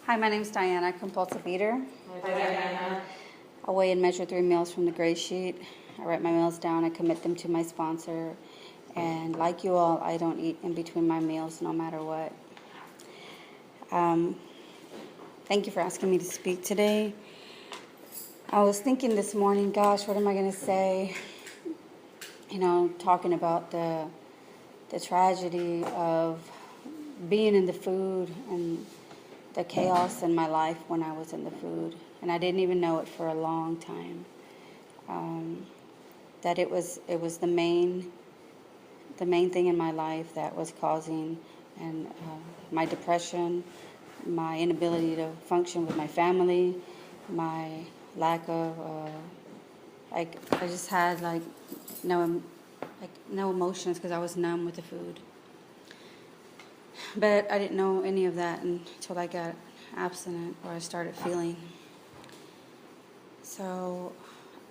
Hi, my name's Diana, compulsive eater. Hi, Diana. I weigh and measure 3 meals from the GreySheet. I write my meals down, I commit them to my sponsor, and like you all, I don't eat in between my meals no matter what. Thank you for asking me to speak today. I was thinking this morning, gosh, what am I going to say? You know, talking about the tragedy of being in the food and the chaos in my life when I was in the food. And I didn't even know it for a long time. That it was the main thing in my life that was causing my depression, my inability to function with my family, my lack of I just had no emotions because I was numb with the food. But I didn't know any of that until I got abstinent, or I started feeling. So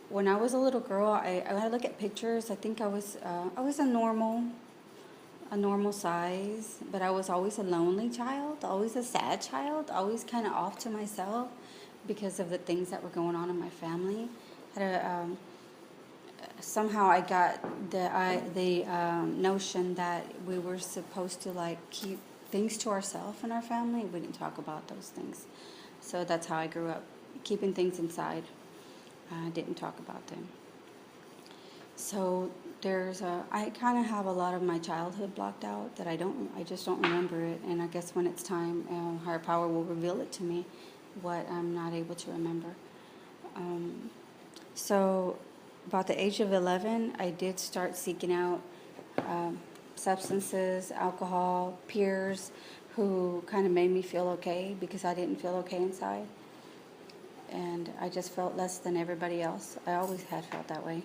when I was a little girl, I look at pictures. I think I was a normal size, but I was always a lonely child, always a sad child, always kind of off to myself because of the things that were going on in my family. Somehow I got the notion that we were supposed to keep things to ourselves in our family. We didn't talk about those things. So that's how I grew up, keeping things inside. I didn't talk about them. So I kind of have a lot of my childhood blocked out that I just don't remember it. And I guess when it's time, higher power will reveal it to me, what I'm not able to remember. So about the age of 11, I did start seeking out substances, alcohol, peers who kind of made me feel okay because I didn't feel okay inside. And I just felt less than everybody else. I always had felt that way.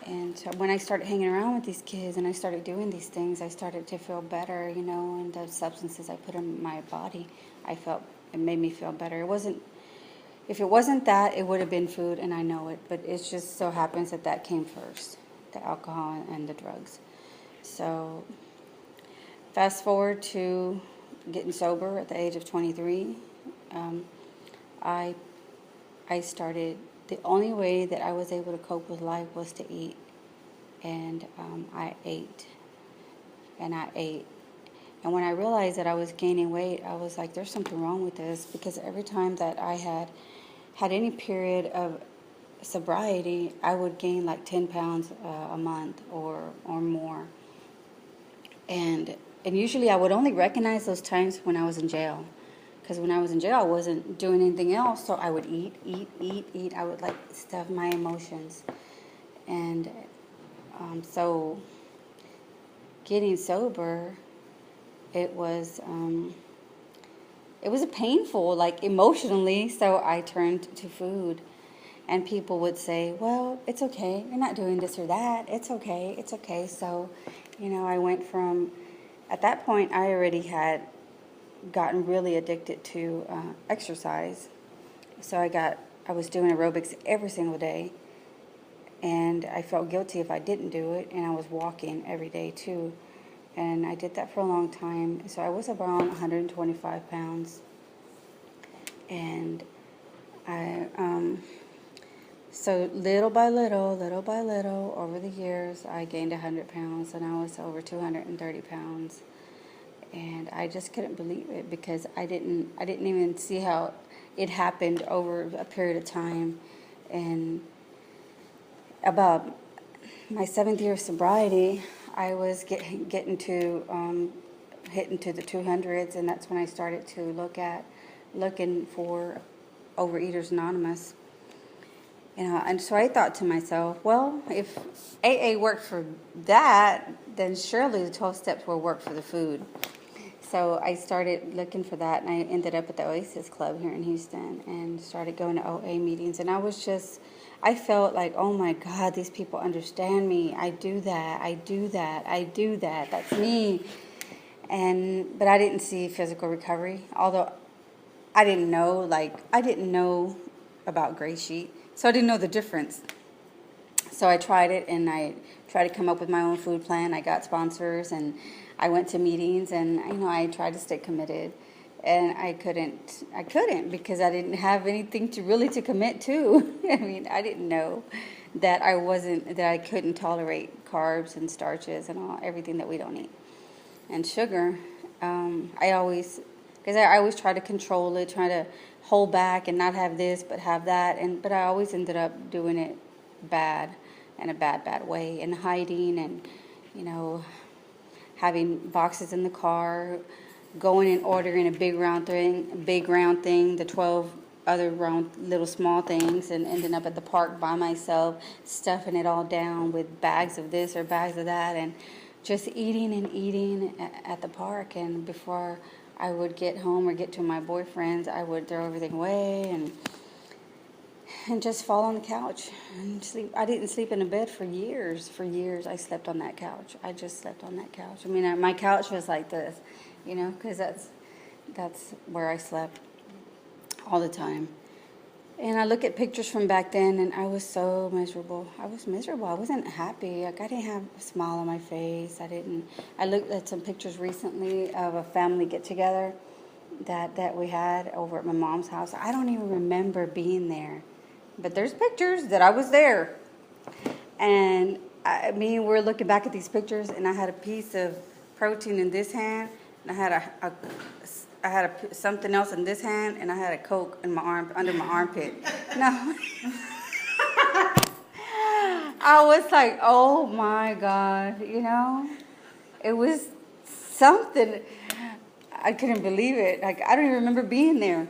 And so when I started hanging around with these kids and I started doing these things, I started to feel better, and the substances I put in my body, it made me feel better. If it wasn't that, it would have been food, and I know it, but it just so happens that came first, the alcohol and the drugs. So fast forward to getting sober at the age of 23, I started, the only way that I was able to cope with life was to eat, and I ate, and I ate. And when I realized that I was gaining weight, I was like, there's something wrong with this, because every time that I had any period of sobriety, I would gain 10 pounds a month or more. And usually I would only recognize those times when I was in jail. Because when I was in jail, I wasn't doing anything else, so I would eat. I would stuff my emotions. And so getting sober, it was a painful, emotionally, so I turned to food. And people would say, well, it's okay, you're not doing this or that, it's okay. So, I went from, at that point, I already had gotten really addicted to exercise. So I was doing aerobics every single day, and I felt guilty if I didn't do it, and I was walking every day too. And I did that for a long time. So I was around 125 pounds. And so little by little, over the years, I gained 100 pounds, and I was over 230 pounds. And I just couldn't believe it, because I didn't even see how it happened over a period of time. And about my 7th year of sobriety, I was getting to hitting to the 200s, and that's when I started to looking for Overeaters Anonymous. And so I thought to myself, well, if AA worked for that, then surely the 12 steps will work for the food. So I started looking for that, and I ended up at the Oasis Club here in Houston and started going to OA meetings. And I felt like, oh my God, these people understand me. I do that. That's me. But I didn't see physical recovery, although I didn't know about GreySheet, so I didn't know the difference. So I tried it, and I tried to come up with my own food plan. I got sponsors, and I went to meetings, and I tried to stay committed. And I couldn't because I didn't have anything to commit to. I mean, I didn't know that I couldn't tolerate carbs and starches and everything that we don't eat. And sugar, because I always try to control it, try to hold back and not have this but have that, but I always ended up doing it bad, in a bad way, and hiding, and having boxes in the car, going and ordering a big round thing, the 12 other round little small things, and ending up at the park by myself, stuffing it all down with bags of this or bags of that, and just eating at the park. And before I would get home or get to my boyfriend's, I would throw everything away and just fall on the couch and sleep. I didn't sleep in a bed for years. For years, I slept on that couch. I just slept on that couch. I mean, my couch was like this, because that's where I slept all the time. And I look at pictures from back then, and I was so miserable. I was miserable. I wasn't happy. Like, I didn't have a smile on my face. I looked at some pictures recently of a family get-together that we had over at my mom's house. I don't even remember being there. But there's pictures that I was there. And we're looking back at these pictures, and I had a piece of protein in this hand, and I had something else in this hand, and I had a Coke in my arm, under my armpit. No. I was like, oh my God, it was something. I couldn't believe it. Like, I don't even remember being there.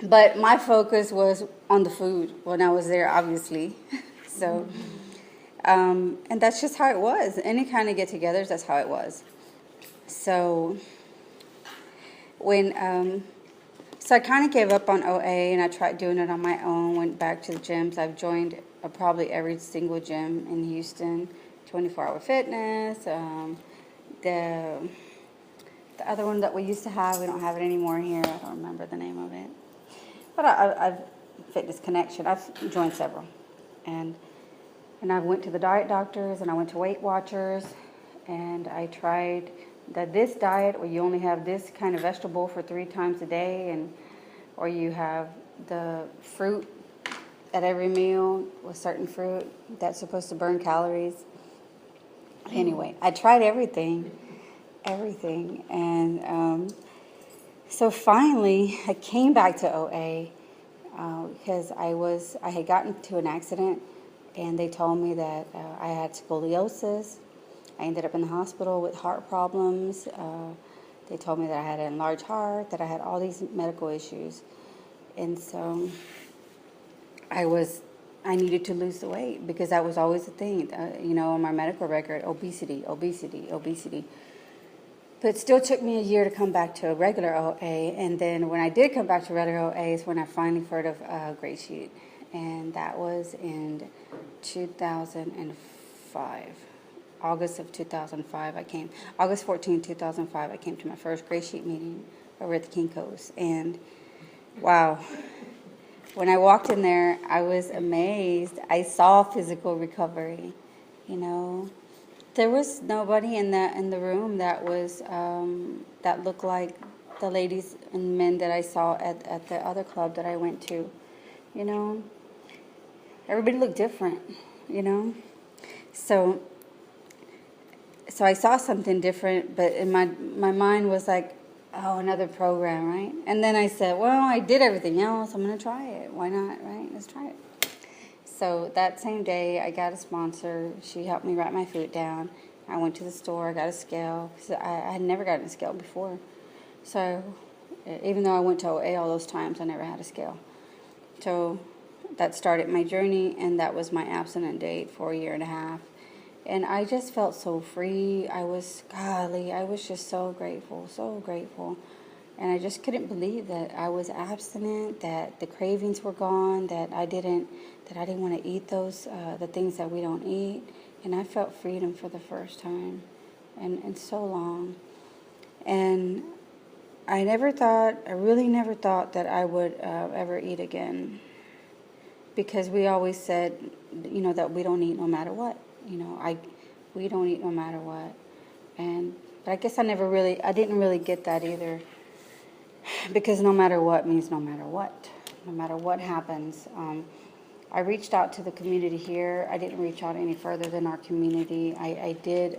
But my focus was on the food when I was there, obviously. So, and that's just how it was. Any kind of get-togethers, that's how it was. So so I kind of gave up on OA, and I tried doing it on my own, went back to the gyms. I've joined probably every single gym in Houston, 24-hour fitness, the other one that we used to have, we don't have it anymore here. I don't remember the name of it. But I've Fitness Connection. I've joined several. And I went to the diet doctors, and I went to Weight Watchers, and I tried this diet where you only have this kind of vegetable for 3 times a day, or you have the fruit at every meal with certain fruit that's supposed to burn calories. Anyway, I tried everything, and so finally I came back to OA because I had gotten into an accident, and they told me that I had scoliosis. I ended up in the hospital with heart problems. They told me that I had an enlarged heart, that I had all these medical issues. And so I needed to lose the weight because that was always the thing, on my medical record, obesity. But it still took me a year to come back to a regular OA. And then when I did come back to regular OA is when I finally heard of GreySheet. And that was in 2005. August of 2005, August 14, 2005, I came to my first GreySheet meeting over at the Kinko's. And wow, when I walked in there, I was amazed. I saw physical recovery. There was nobody in the room that was that looked like the ladies and men that I saw at the other club that I went to. Everybody looked different. So I saw something different, but in my mind was like, oh, another program, right? And then I said, well, I did everything else. I'm going to try it. Why not, right? Let's try it. So that same day, I got a sponsor. She helped me write my food down. I went to the store, got a scale, because I had never gotten a scale before. So even though I went to OA all those times, I never had a scale. So that started my journey, and that was my abstinent date for a year and a half. And I just felt so free. I was just so grateful. And I just couldn't believe that I was abstinent, that the cravings were gone, that I didn't want to eat those, the things that we don't eat. And I felt freedom for the first time in so long. And I really never thought that I would ever eat again. Because we always said, that we don't eat no matter what. We don't eat no matter what. But I guess I didn't really get that either. because no matter what means no matter what. No matter what happens. I reached out to the community here. I didn't reach out any further than our community. I did.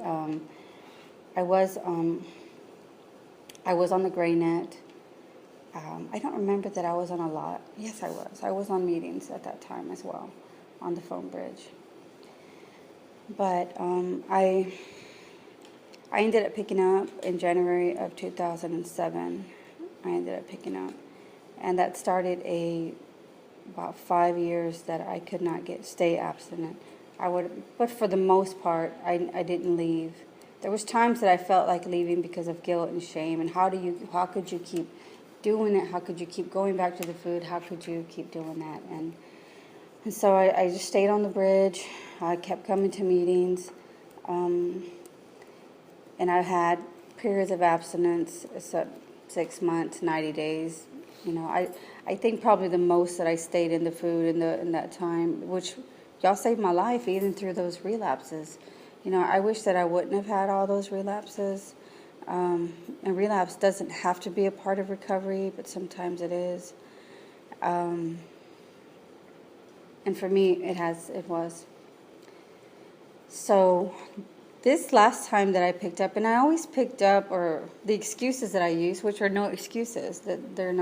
I was on the GreyNet. I don't remember that I was on a lot. Yes, I was. I was on meetings at that time as well, on the phone bridge. But I ended up picking up in January of 2007. I ended up picking up, and that started about 5 years that I could not stay abstinent. But for the most part, I didn't leave. There was times that I felt like leaving because of guilt and shame. And how could you keep doing it? How could you keep going back to the food? How could you keep doing that? And so I just stayed on the bridge. I kept coming to meetings. And I had periods of abstinence, 6 months, 90 days. I think probably the most that I stayed in the food in that time, which y'all saved my life even through those relapses. I wish that I wouldn't have had all those relapses. And relapse doesn't have to be a part of recovery, but sometimes it is. And for me, it was. So this last time that I picked up, and I always picked up, or the excuses that I use, which are no excuses, that there's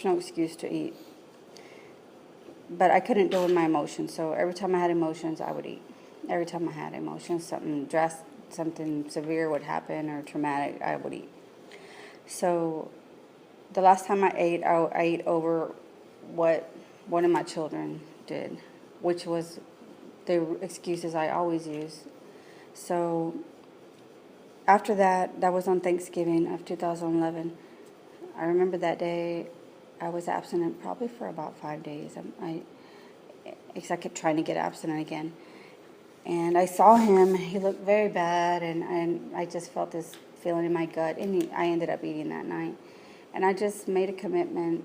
no excuse to eat. But I couldn't deal with my emotions, so every time I had emotions, I would eat. Every time I had emotions, something severe would happen or traumatic, I would eat. So the last time I ate over what one of my children did, which was the excuses I always use. So after that was on Thanksgiving of 2011. I remember that day I was abstinent probably for about 5 days. I kept trying to get abstinent again. And I saw him. He looked very bad, and I just felt this feeling in my gut. And I ended up eating that night. And I just made a commitment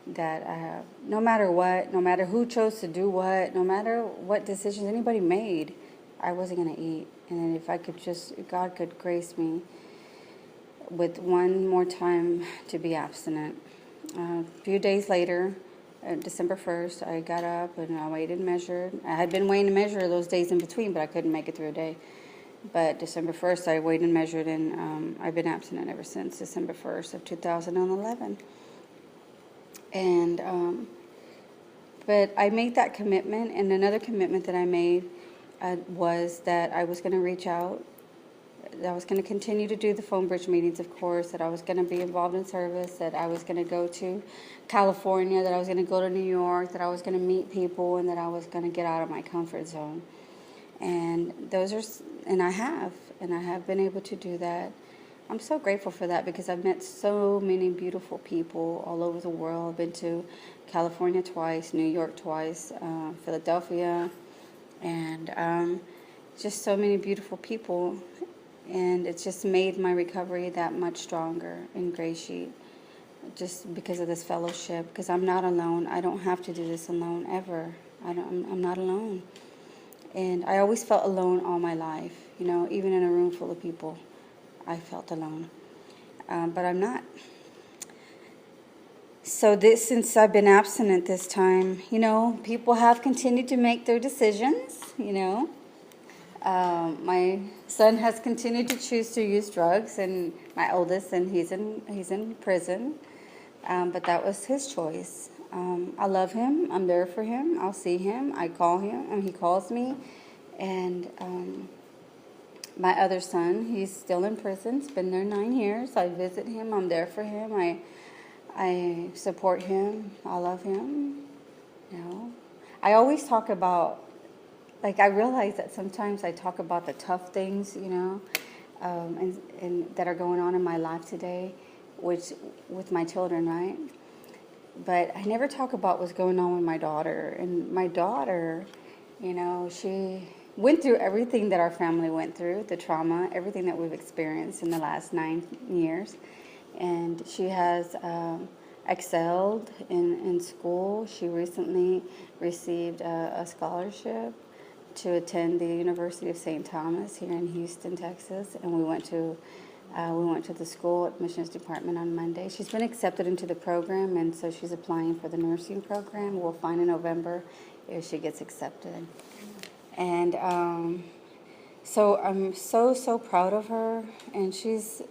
that no matter what, no matter who chose to do what, no matter what decisions anybody made, I wasn't going to eat. And if God could grace me with one more time to be abstinent. A few days later, December 1st, I got up and I weighed and measured. I had been weighing and measured those days in between, but I couldn't make it through a day. But December 1st, I weighed and measured, and I've been abstinent ever since December 1st of 2011. And but I made that commitment, and another commitment that I made was that I was going to reach out, that I was going to continue to do the phone bridge meetings, of course, that I was going to be involved in service, that I was going to go to California, that I was going to go to New York, that I was going to meet people, and that I was going to get out of my comfort zone. And I have been able to do that. I'm so grateful for that because I've met so many beautiful people all over the world. I've been to California twice, New York twice, Philadelphia, and just so many beautiful people. And it's just made my recovery that much stronger in GreySheet, just because of this fellowship, because I'm not alone. I don't have to do this alone ever. I'm not alone. And I always felt alone all my life, even in a room full of people, I felt alone. But I'm not. So since I've been abstinent this time, people have continued to make their decisions, My son has continued to choose to use drugs, and my oldest, and he's in prison. But that was his choice. I love him. I'm there for him. I'll see him. I call him, and he calls me. And my other son, he's still in prison. He's been there 9 years. I visit him. I'm there for him. I support him. I love him. I always talk about, I realize that sometimes I talk about the tough things, and that are going on in my life today, with my children, right? But I never talk about what's going on with my daughter. And my daughter, she went through everything that our family went through, the trauma, everything that we've experienced in the last 9 years. And she has excelled in school. She recently received a scholarship to attend the University of St. Thomas here in Houston, Texas. And we went to We went to the school admissions department on Monday. She's been accepted into the program, and so she's applying for the nursing program. We'll find in November if she gets accepted. And so I'm so proud of her, and she's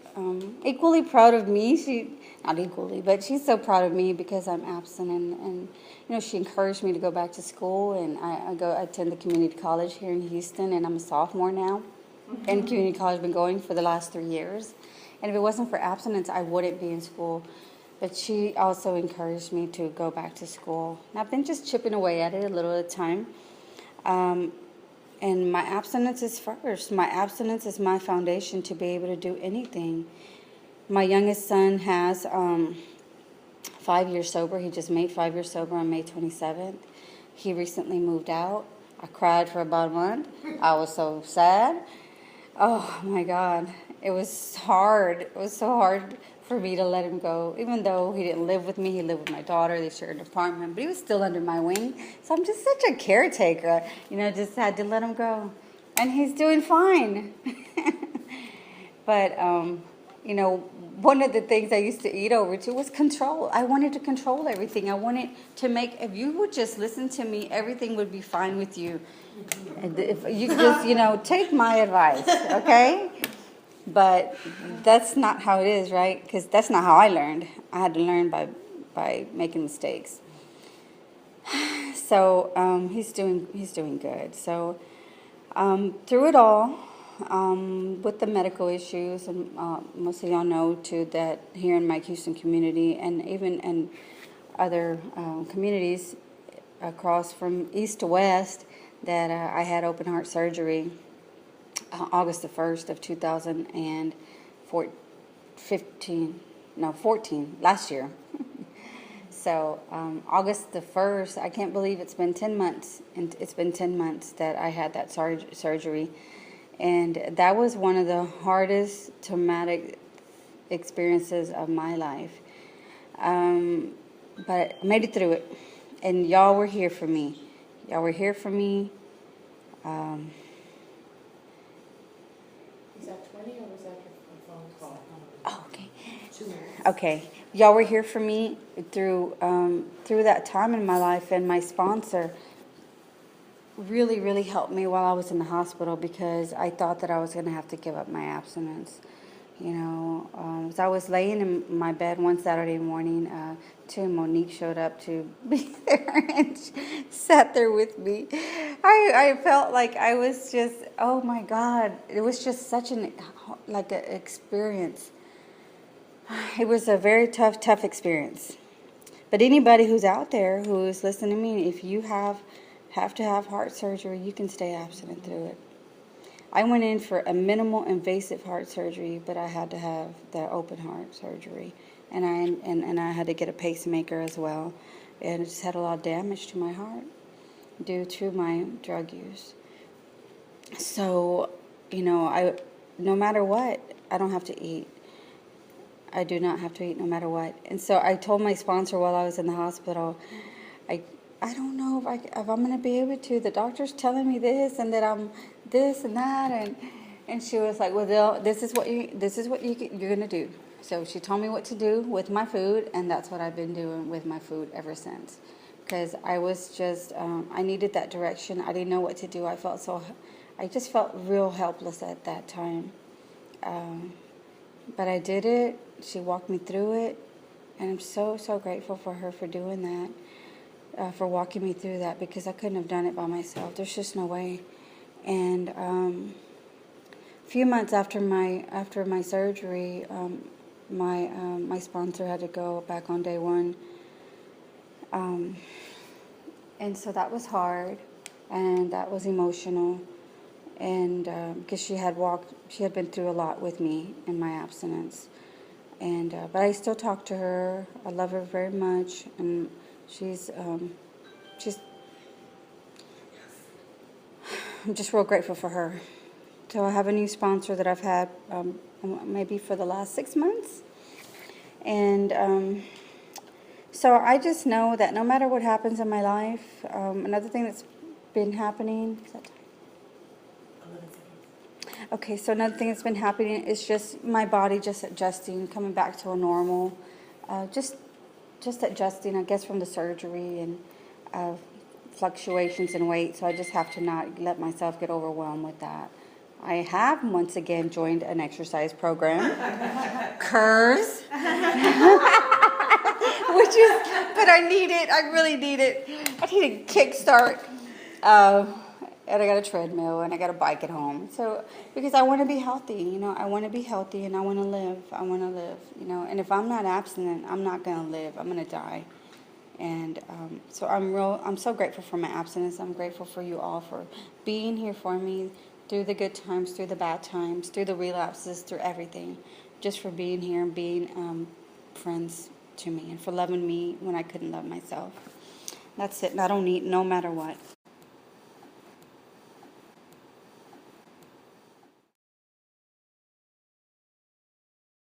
equally proud of me. Not equally, but she's so proud of me because I'm abstinent, and she encouraged me to go back to school, and I attend the community college here in Houston, and I'm a sophomore now. In community college, I've been going for the last 3 years, and if it wasn't for abstinence, I wouldn't be in school. But she also encouraged me to go back to school, and I've been just chipping away at it a little at a time. And my abstinence is first. My abstinence is my foundation to be able to do anything. My youngest son has 5 years sober. He just made 5 years sober on May 27th. He recently moved out. I cried for about a month. I was so sad. Oh, my God. It was hard. It was so hard for me to let him go. Even though he didn't live with me, he lived with my daughter. They shared an apartment, but he was still under my wing. So I'm just such a caretaker. Just had to let him go. And he's doing fine. But, one of the things I used to eat over to was control. I wanted to control everything. I wanted to if you would just listen to me, everything would be fine with you. And if you just, take my advice, okay? But that's not how it is, right? Because that's not how I learned. I had to learn by making mistakes. So he's doing good. So through it all, with the medical issues, and most of y'all know too that here in my Houston community, and even in other communities across from east to west, that I had open heart surgery August the 1st of 2014, last year. So August the 1st, I can't believe it's been 10 months, and it's been 10 months that I had that surgery. And that was one of the hardest traumatic experiences of my life. But I made it through it. And y'all were here for me. Y'all were here for me. Is that 20 or was that your phone call? Oh, okay. Okay. Y'all were here for me through that time in my life, and my sponsor really helped me while I was in the hospital, because I thought that I was going to have to give up my abstinence. As I was laying in my bed one Saturday morning, Monique showed up to be there and sat there with me. I felt like I was just, oh my God, it was just such an experience. It was a very tough experience. But anybody who's out there who is listening to me, if you have to have heart surgery, you can stay abstinent through it. I went in for a minimal invasive heart surgery, but I had to have the open heart surgery, and I had to get a pacemaker as well, and it just had a lot of damage to my heart due to my drug use. So, no matter what, I don't have to eat. I do not have to eat no matter what. And so I told my sponsor while I was in the hospital, I don't know if I'm going to be able to. The doctor's telling me this, and that I'm this and that, and she was like, "Well, this is what you're going to do." So she told me what to do with my food, and that's what I've been doing with my food ever since. Because I was just, I needed that direction. I didn't know what to do. I just felt real helpless at that time. But I did it. She walked me through it, and I'm so grateful for her for doing that. For walking me through that, because I couldn't have done it by myself. There's just no way. And a few months after my surgery, my sponsor had to go back on day one, and so that was hard, and that was emotional, and because she had been through a lot with me in my abstinence, and but I still talk to her. I love her very much, and I'm just real grateful for her. So I have a new sponsor that I've had maybe for the last 6 months. And so I just know that no matter what happens in my life, another thing that's been happening, Okay, so another thing that's been happening is just my body just adjusting, coming back to a normal, just adjusting, I guess, from the surgery and fluctuations in weight. So I just have to not let myself get overwhelmed with that. I have once again joined an exercise program, Curves, which is, but I need it. I really need it. I need a kickstart. And I got a treadmill and I got a bike at home. So, because I want to be healthy, I want to be healthy and I want to live. I want to live, and if I'm not abstinent, I'm not going to live. I'm going to die. And so I'm so grateful for my abstinence. I'm grateful for you all for being here for me through the good times, through the bad times, through the relapses, through everything. Just for being here and being friends to me and for loving me when I couldn't love myself. That's it. And I don't need no matter what.